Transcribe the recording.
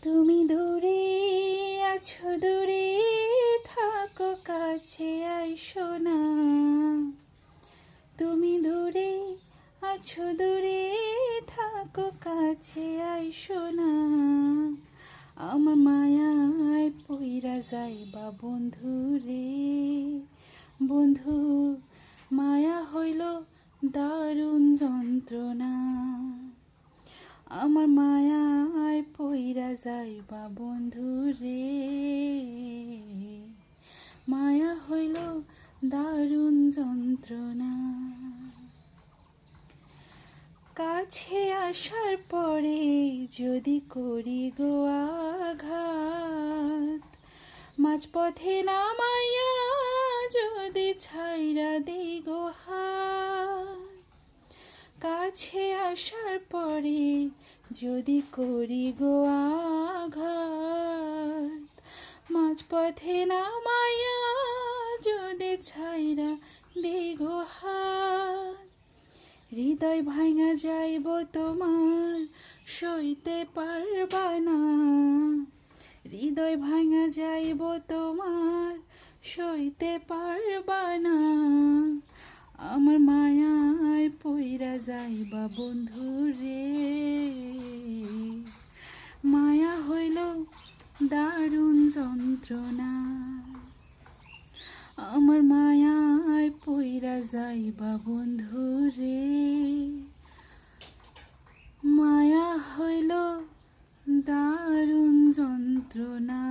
তুমি দূরে আছো, দূরে থাকো, কাছে আইসো না। তুমি দূরে আছো, দূরে থাকো, কাছে আইসো না। আমার মায়ায় পইরা যাইবা বন্ধু রে। বন্ধু, মায়া হইল দারুণ যন্ত্রণা। আমার মায়ায় পইরা যাইবা বন্ধু রে। মায়া হইল দারুণ যন্ত্রণা। কাছে আসার পরে যদি করি গো আঘাত, মাঝপথে নামাইয়া যদি ছাইরা দেই গো হাত। কাছে আসার পরে যদি করি গো আঘাত, মাঝপথে নামাইয়া যদি ছাইরা দেই গো হাত। হৃদয় ভাঙা যাইব তোমার, সইতে পারবা না। হৃদয় ভাঙা যাইব তোমার, সইতে পারবা না। আমার মায়ায় পইরা যাইবা বন্ধু রে। মায়া হইল দারুণ যন্ত্রণা। আমার মায়ায় পইরা যাইবা বন্ধু রে। মায়া হইল দারুণ যন্ত্রণা।